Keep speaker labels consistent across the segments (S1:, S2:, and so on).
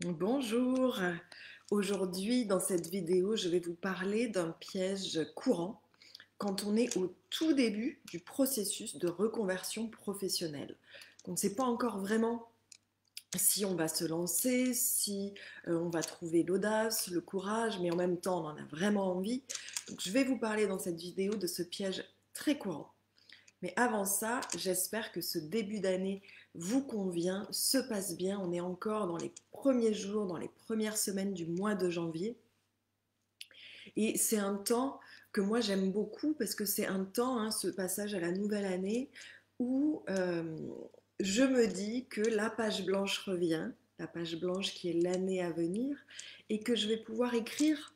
S1: Bonjour. Aujourd'hui, dans cette vidéo, je vais vous parler d'un piège courant quand on est au tout début du processus de reconversion professionnelle. On ne sait pas encore vraiment si on va se lancer, si on va trouver l'audace, le courage, mais en même temps, on en a vraiment envie. Donc, je vais vous parler dans cette vidéo de ce piège très courant. Mais avant ça, j'espère que ce début d'année vous convient, se passe bien. On est encore dans les premiers jours, dans les premières semaines du mois de janvier. Et c'est un temps que moi j'aime beaucoup parce que c'est un temps, ce passage à la nouvelle année, où je me dis que la page blanche revient, la page blanche qui est l'année à venir, et que je vais pouvoir écrire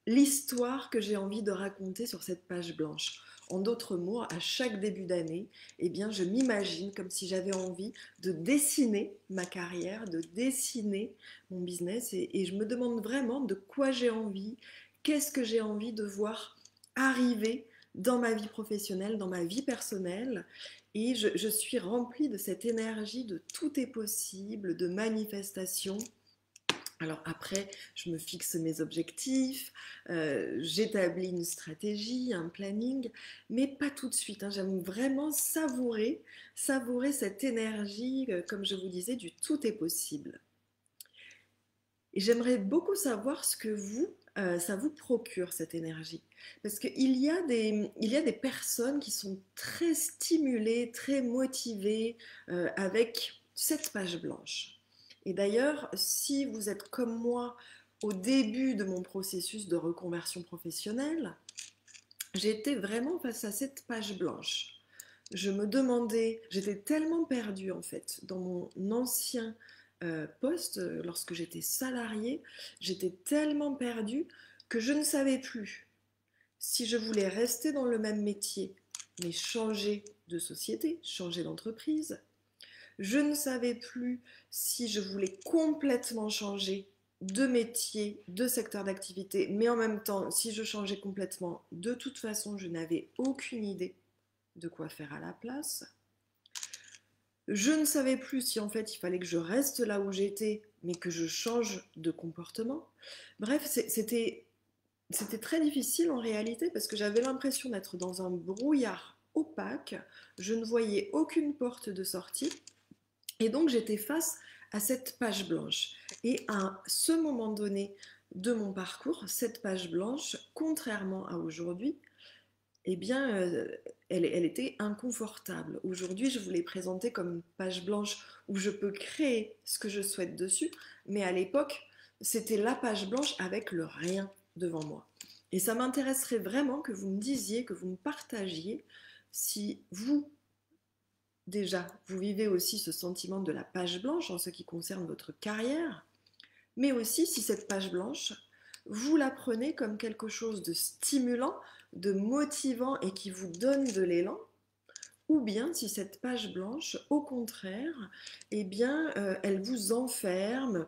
S1: l'histoire que j'ai envie de raconter sur cette page blanche. En d'autres mots, à chaque début d'année, eh bien, je m'imagine comme si j'avais envie de dessiner ma carrière, de dessiner mon business, et je me demande vraiment de quoi j'ai envie, qu'est-ce que j'ai envie de voir arriver dans ma vie professionnelle, dans ma vie personnelle. Et je suis remplie de cette énergie de tout est possible, de manifestation. Alors après, je me fixe mes objectifs, j'établis une stratégie, un planning, mais pas tout de suite, hein. J'aime vraiment savourer cette énergie, comme je vous disais, du tout est possible. Et j'aimerais beaucoup savoir ce que ça vous procure cette énergie. Parce il y a des personnes qui sont très stimulées, très motivées, avec cette page blanche. Et d'ailleurs, si vous êtes comme moi au début de mon processus de reconversion professionnelle, j'étais vraiment face à cette page blanche. Je me demandais, j'étais tellement perdue en fait dans mon ancien poste, lorsque j'étais salariée, j'étais tellement perdue que je ne savais plus si je voulais rester dans le même métier, mais changer de société, changer d'entreprise. Je ne savais plus si je voulais complètement changer de métier, de secteur d'activité, mais en même temps, si je changeais complètement, de toute façon, je n'avais aucune idée de quoi faire à la place. Je ne savais plus si en fait il fallait que je reste là où j'étais, mais que je change de comportement. Bref, c'était très difficile en réalité parce que j'avais l'impression d'être dans un brouillard opaque. Je ne voyais aucune porte de sortie. Et donc j'étais face à cette page blanche. Et à ce moment donné de mon parcours, cette page blanche, contrairement à aujourd'hui, eh bien, elle était inconfortable. Aujourd'hui, je vous l'ai présentée comme une page blanche où je peux créer ce que je souhaite dessus, mais à l'époque, c'était la page blanche avec le rien devant moi. Et ça m'intéresserait vraiment que vous me disiez, que vous me partagiez si vous, déjà, vous vivez aussi ce sentiment de la page blanche en ce qui concerne votre carrière, mais aussi si cette page blanche, vous la prenez comme quelque chose de stimulant, de motivant et qui vous donne de l'élan, ou bien si cette page blanche, au contraire, eh bien, elle vous enferme,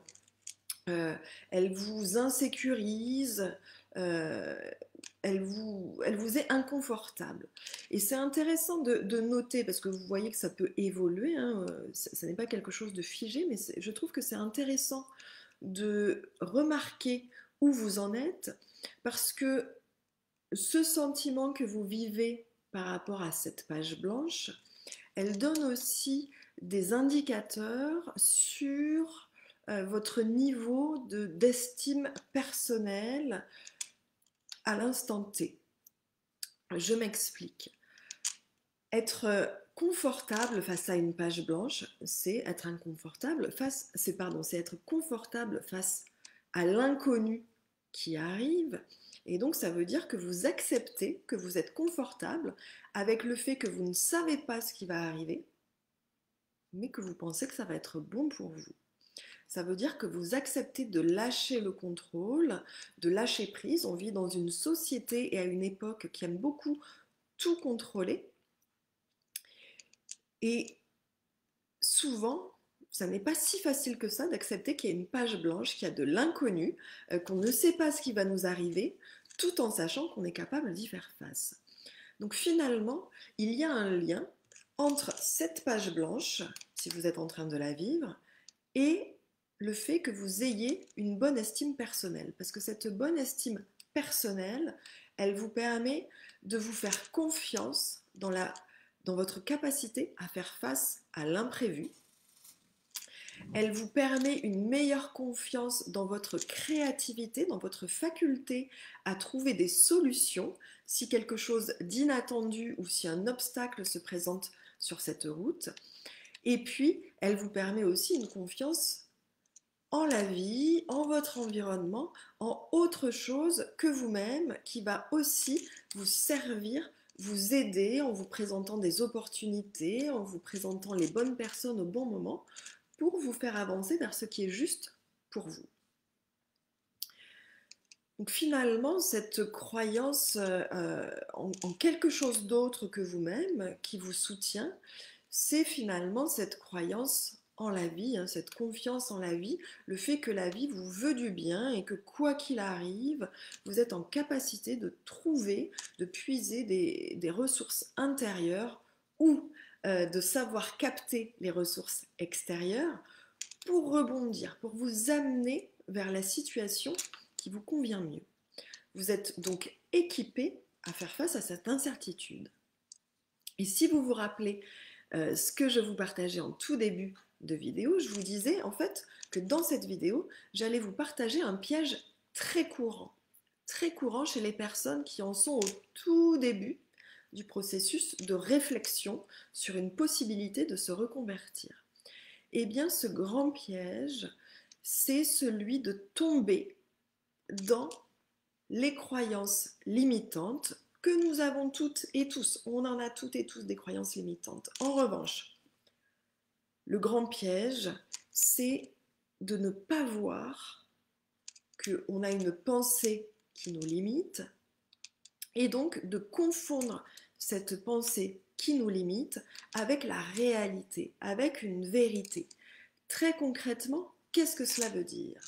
S1: euh, elle vous insécurise, euh, elle vous est inconfortable. Et c'est intéressant de noter, parce que vous voyez que ça peut évoluer, hein, ça n'est pas quelque chose de figé, mais je trouve que c'est intéressant de remarquer où vous en êtes, parce que ce sentiment que vous vivez par rapport à cette page blanche, elle donne aussi des indicateurs sur votre niveau d'estime personnelle à l'instant T. Je m'explique. Être confortable face à une page blanche, c'est être inconfortable face, c'est être confortable face à l'inconnu qui arrive. Et donc, ça veut dire que vous acceptez, que vous êtes confortable avec le fait que vous ne savez pas ce qui va arriver, mais que vous pensez que ça va être bon pour vous. Ça veut dire que vous acceptez de lâcher le contrôle, de lâcher prise. On vit dans une société et à une époque qui aime beaucoup tout contrôler. Et souvent, ça n'est pas si facile que ça d'accepter qu'il y a une page blanche, qu'il y a de l'inconnu, qu'on ne sait pas ce qui va nous arriver, tout en sachant qu'on est capable d'y faire face. Donc finalement, il y a un lien entre cette page blanche, si vous êtes en train de la vivre, et le fait que vous ayez une bonne estime personnelle. Parce que cette bonne estime personnelle, elle vous permet de vous faire confiance dans votre capacité à faire face à l'imprévu. Elle vous permet une meilleure confiance dans votre créativité, dans votre faculté à trouver des solutions si quelque chose d'inattendu ou si un obstacle se présente sur cette route. Et puis, elle vous permet aussi une confiance en la vie, en votre environnement, en autre chose que vous-même, qui va aussi vous servir, vous aider en vous présentant des opportunités, en vous présentant les bonnes personnes au bon moment, pour vous faire avancer vers ce qui est juste pour vous. Donc finalement, cette croyance en quelque chose d'autre que vous-même, qui vous soutient, c'est finalement cette croyance en la vie, cette confiance en la vie, le fait que la vie vous veut du bien et que quoi qu'il arrive, vous êtes en capacité de trouver, de puiser des ressources intérieures ou de savoir capter les ressources extérieures pour rebondir, pour vous amener vers la situation qui vous convient mieux. Vous êtes donc équipé à faire face à cette incertitude. Et si vous vous rappelez ce que je vous partageais en tout début de vidéo, je vous disais en fait que dans cette vidéo, j'allais vous partager un piège très courant chez les personnes qui en sont au tout début du processus de réflexion sur une possibilité de se reconvertir. Eh bien, ce grand piège, c'est celui de tomber dans les croyances limitantes que nous avons toutes et tous. On en a toutes et tous des croyances limitantes. En revanche, le grand piège, c'est de ne pas voir qu'on a une pensée qui nous limite et donc de confondre cette pensée qui nous limite avec la réalité, avec une vérité. Très concrètement, qu'est-ce que cela veut dire ?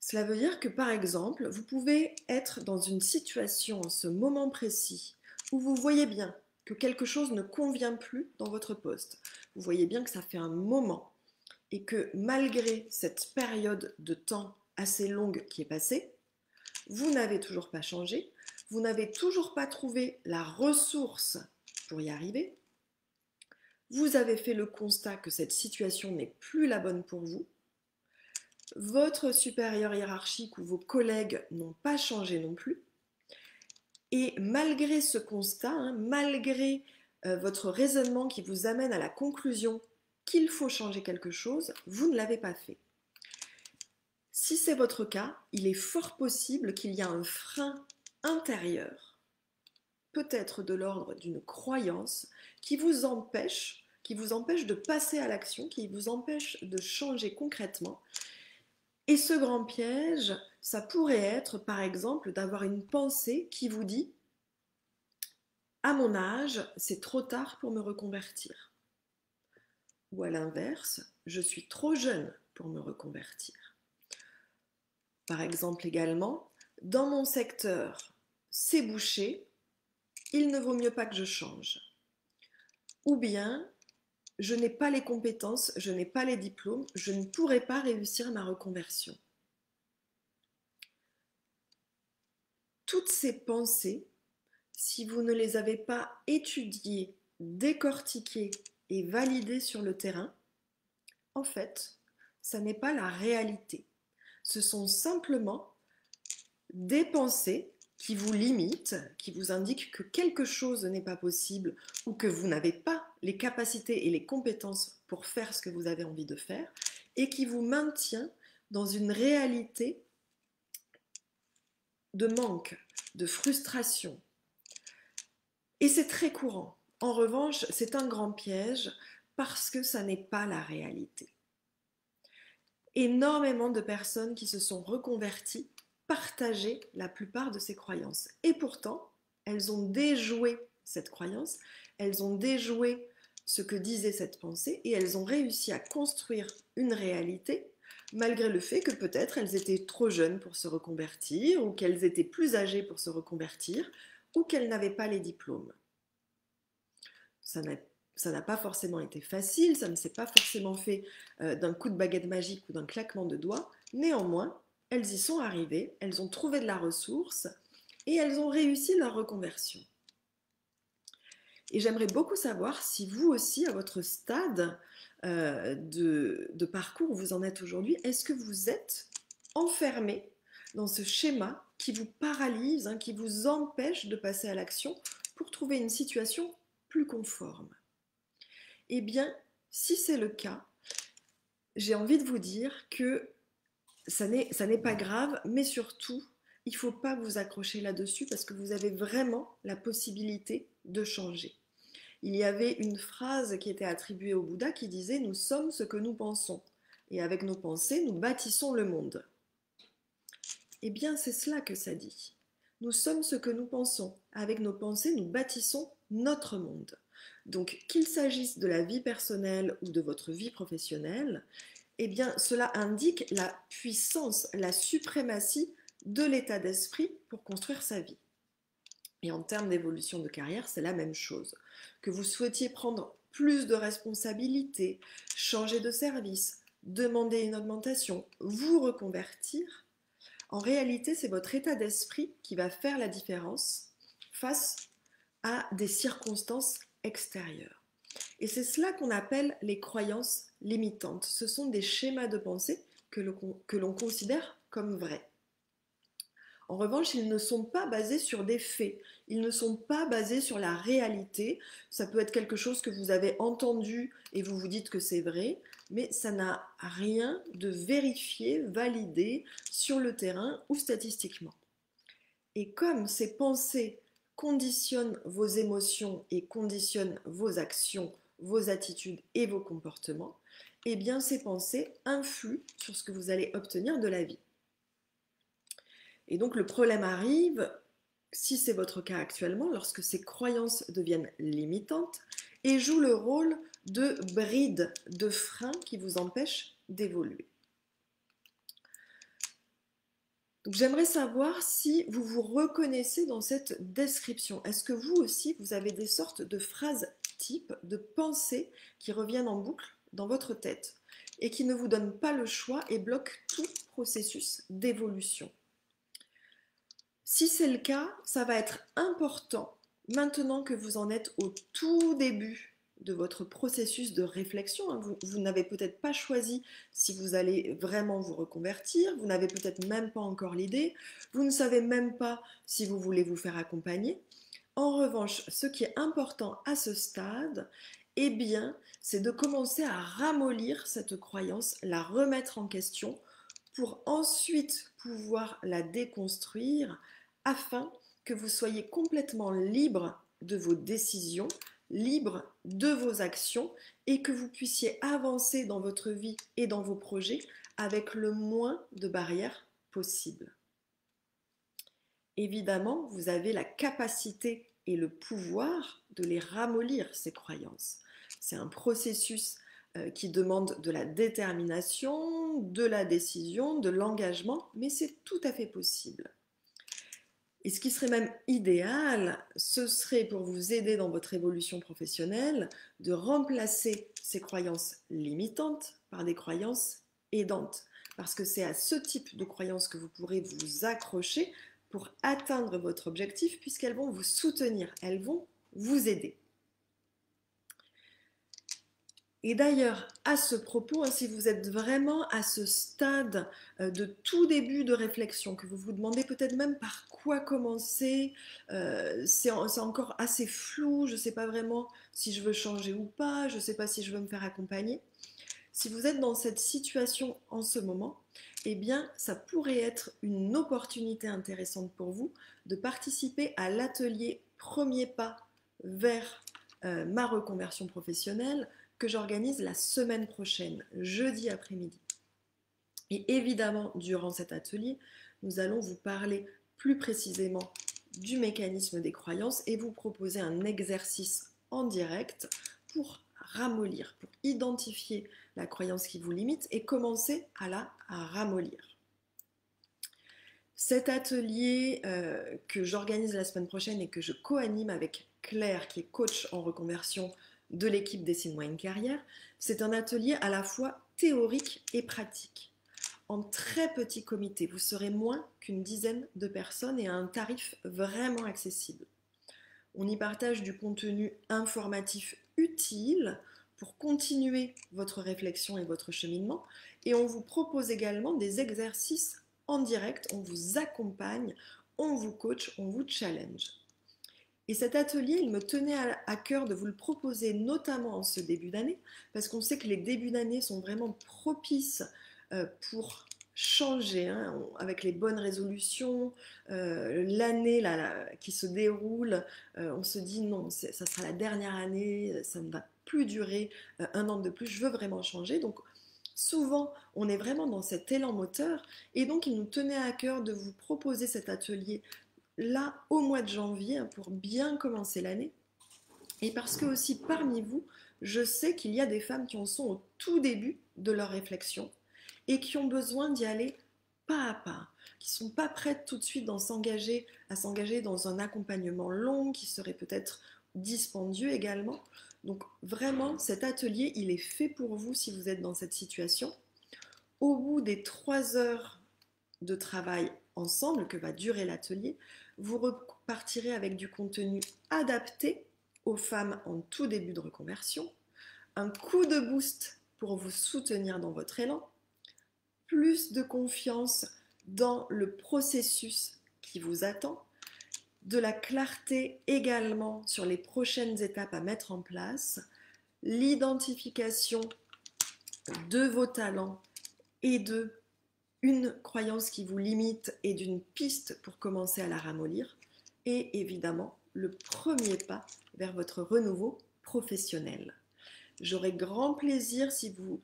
S1: Cela veut dire que par exemple, vous pouvez être dans une situation, en ce moment précis, où vous voyez bien que quelque chose ne convient plus dans votre poste. Vous voyez bien que ça fait un moment et que malgré cette période de temps assez longue qui est passée, vous n'avez toujours pas changé, vous n'avez toujours pas trouvé la ressource pour y arriver, vous avez fait le constat que cette situation n'est plus la bonne pour vous, votre supérieur hiérarchique ou vos collègues n'ont pas changé non plus, et malgré ce constat, malgré votre raisonnement qui vous amène à la conclusion qu'il faut changer quelque chose, vous ne l'avez pas fait. Si c'est votre cas, il est fort possible qu'il y ait un frein intérieur, peut-être de l'ordre d'une croyance, qui vous empêche de passer à l'action, qui vous empêche de changer concrètement. Et ce grand piège, ça pourrait être par exemple d'avoir une pensée qui vous dit « à mon âge, c'est trop tard pour me reconvertir ». Ou à l'inverse, « je suis trop jeune pour me reconvertir ». Par exemple également, « dans mon secteur, c'est bouché, il ne vaut mieux pas que je change ». Ou bien « je n'ai pas les compétences, je n'ai pas les diplômes, je ne pourrai pas réussir ma reconversion ». Toutes ces pensées, si vous ne les avez pas étudiées, décortiquées et validées sur le terrain, en fait, ça n'est pas la réalité. Ce sont simplement des pensées qui vous limitent, qui vous indiquent que quelque chose n'est pas possible ou que vous n'avez pas les capacités et les compétences pour faire ce que vous avez envie de faire et qui vous maintient dans une réalité de manque, de frustration. Et c'est très courant. En revanche, c'est un grand piège parce que ça n'est pas la réalité. Énormément de personnes qui se sont reconverties partageaient la plupart de ces croyances. Et pourtant, elles ont déjoué cette croyance, elles ont déjoué ce que disait cette pensée et elles ont réussi à construire une réalité malgré le fait que peut-être elles étaient trop jeunes pour se reconvertir ou qu'elles étaient plus âgées pour se reconvertir ou qu'elles n'avaient pas les diplômes. Ça ça n'a pas forcément été facile, ça ne s'est pas forcément fait d'un coup de baguette magique ou d'un claquement de doigts. Néanmoins, elles y sont arrivées, elles ont trouvé de la ressource et elles ont réussi leur reconversion. Et j'aimerais beaucoup savoir si vous aussi, à votre stade de parcours où vous en êtes aujourd'hui, est-ce que vous êtes enfermé dans ce schéma qui vous paralyse, hein, qui vous empêche de passer à l'action pour trouver une situation plus conforme? Eh bien, si c'est le cas, j'ai envie de vous dire que ça n'est pas grave, mais surtout, il ne faut pas vous accrocher là-dessus parce que vous avez vraiment la possibilité de changer. Il y avait une phrase qui était attribuée au Bouddha qui disait « Nous sommes ce que nous pensons, et avec nos pensées, nous bâtissons le monde ». Eh bien, c'est cela que ça dit. Nous sommes ce que nous pensons. Avec nos pensées, nous bâtissons notre monde. Donc, qu'il s'agisse de la vie personnelle ou de votre vie professionnelle, eh bien, cela indique la puissance, la suprématie de l'état d'esprit pour construire sa vie. Et en termes d'évolution de carrière, c'est la même chose. Que vous souhaitiez prendre plus de responsabilités, changer de service, demander une augmentation, vous reconvertir, en réalité, c'est votre état d'esprit qui va faire la différence face à des circonstances extérieures. Et c'est cela qu'on appelle les croyances limitantes. Ce sont des schémas de pensée que l'on considère comme vrais. En revanche, ils ne sont pas basés sur des faits, ils ne sont pas basés sur la réalité. Ça peut être quelque chose que vous avez entendu et vous vous dites que c'est vrai, mais ça n'a rien de vérifié, validé sur le terrain ou statistiquement. Et comme ces pensées conditionnent vos émotions et conditionnent vos actions, vos attitudes et vos comportements, eh bien ces pensées influent sur ce que vous allez obtenir de la vie. Et donc le problème arrive, si c'est votre cas actuellement, lorsque ces croyances deviennent limitantes et jouent le rôle de bride, de frein qui vous empêche d'évoluer. Donc j'aimerais savoir si vous vous reconnaissez dans cette description. Est-ce que vous aussi, vous avez des sortes de phrases types, de pensées qui reviennent en boucle dans votre tête et qui ne vous donnent pas le choix et bloquent tout processus d'évolution? Si c'est le cas, ça va être important, maintenant que vous en êtes au tout début de votre processus de réflexion, hein, vous n'avez peut-être pas choisi si vous allez vraiment vous reconvertir, vous n'avez peut-être même pas encore l'idée, vous ne savez même pas si vous voulez vous faire accompagner. En revanche, ce qui est important à ce stade, eh bien, c'est de commencer à ramollir cette croyance, la remettre en question, pour ensuite pouvoir la déconstruire afin que vous soyez complètement libre de vos décisions, libre de vos actions et que vous puissiez avancer dans votre vie et dans vos projets avec le moins de barrières possible. Évidemment, vous avez la capacité et le pouvoir de les ramollir, ces croyances. C'est un processus qui demande de la détermination, de la décision, de l'engagement, mais c'est tout à fait possible. Et ce qui serait même idéal, ce serait pour vous aider dans votre évolution professionnelle de remplacer ces croyances limitantes par des croyances aidantes. Parce que c'est à ce type de croyances que vous pourrez vous accrocher pour atteindre votre objectif puisqu'elles vont vous soutenir, elles vont vous aider. Et d'ailleurs, à ce propos, si vous êtes vraiment à ce stade de tout début de réflexion, que vous vous demandez peut-être même par quoi commencer, c'est encore assez flou, je ne sais pas vraiment si je veux changer ou pas, je ne sais pas si je veux me faire accompagner. Si vous êtes dans cette situation en ce moment, eh bien, ça pourrait être une opportunité intéressante pour vous de participer à l'atelier Premier pas vers ma reconversion professionnelle que j'organise la semaine prochaine, jeudi après-midi. Et évidemment, durant cet atelier, nous allons vous parler plus précisément du mécanisme des croyances et vous proposer un exercice en direct pour ramollir, pour identifier la croyance qui vous limite et commencer à la ramollir. Cet atelier que j'organise la semaine prochaine et que je co-anime avec Claire, qui est coach en reconversion de l'équipe Dessine-moi une carrière. C'est un atelier à la fois théorique et pratique. En très petit comité, vous serez moins qu'une dizaine de personnes et à un tarif vraiment accessible. On y partage du contenu informatif utile pour continuer votre réflexion et votre cheminement. Et on vous propose également des exercices en direct, on vous accompagne, on vous coach, on vous challenge. Et cet atelier, il me tenait à cœur de vous le proposer, notamment en ce début d'année, parce qu'on sait que les débuts d'année sont vraiment propices pour changer, hein, avec les bonnes résolutions, l'année qui se déroule, on se dit non, ça sera la dernière année, ça ne va plus durer un an de plus, je veux vraiment changer. Donc souvent, on est vraiment dans cet élan moteur, et donc il nous tenait à cœur de vous proposer cet atelier là au mois de janvier, hein, pour bien commencer l'année. Et parce que aussi parmi vous, je sais qu'il y a des femmes qui en sont au tout début de leur réflexion et qui ont besoin d'y aller pas à pas, qui ne sont pas prêtes tout de suite à s'engager dans un accompagnement long qui serait peut-être dispendieux également. Donc vraiment, cet atelier, il est fait pour vous si vous êtes dans cette situation. Au bout des 3 heures de travail ensemble que va durer l'atelier, vous repartirez avec du contenu adapté aux femmes en tout début de reconversion, un coup de boost pour vous soutenir dans votre élan, plus de confiance dans le processus qui vous attend, de la clarté également sur les prochaines étapes à mettre en place, l'identification de vos talents et de une croyance qui vous limite et d'une piste pour commencer à la ramollir, et évidemment le premier pas vers votre renouveau professionnel. J'aurai grand plaisir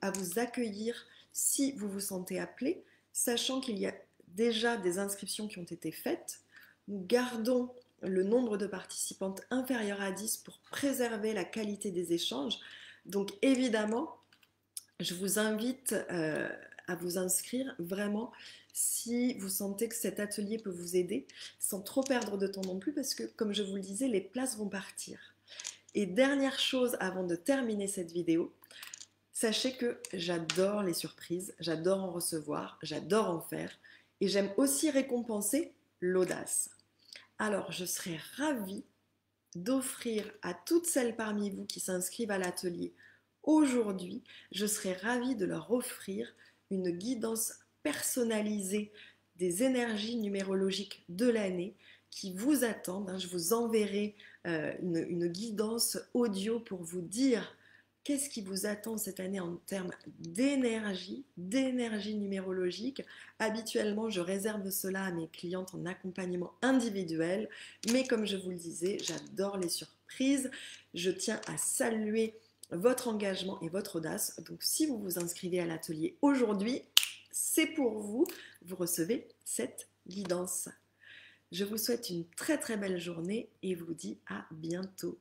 S1: à vous accueillir si vous vous sentez appelé, sachant qu'il y a déjà des inscriptions qui ont été faites. Nous gardons le nombre de participantes inférieur à 10 pour préserver la qualité des échanges. Donc évidemment, je vous invite à vous inscrire vraiment si vous sentez que cet atelier peut vous aider, sans trop perdre de temps non plus, parce que comme je vous le disais, les places vont partir. Et dernière chose avant de terminer cette vidéo, sachez que j'adore les surprises, j'adore en recevoir, j'adore en faire, et j'aime aussi récompenser l'audace. Alors je serais ravie d'offrir à toutes celles parmi vous qui s'inscrivent à l'atelier aujourd'hui, je serais ravie de leur offrir une guidance personnalisée des énergies numérologiques de l'année qui vous attendent. Je vous enverrai une guidance audio pour vous dire qu'est-ce qui vous attend cette année en termes d'énergie numérologique. Habituellement, je réserve cela à mes clientes en accompagnement individuel, mais comme je vous le disais, j'adore les surprises. Je tiens à saluer votre engagement et votre audace. Donc si vous vous inscrivez à l'atelier aujourd'hui, c'est pour vous. Vous recevez cette guidance. Je vous souhaite une très très belle journée et vous dis à bientôt.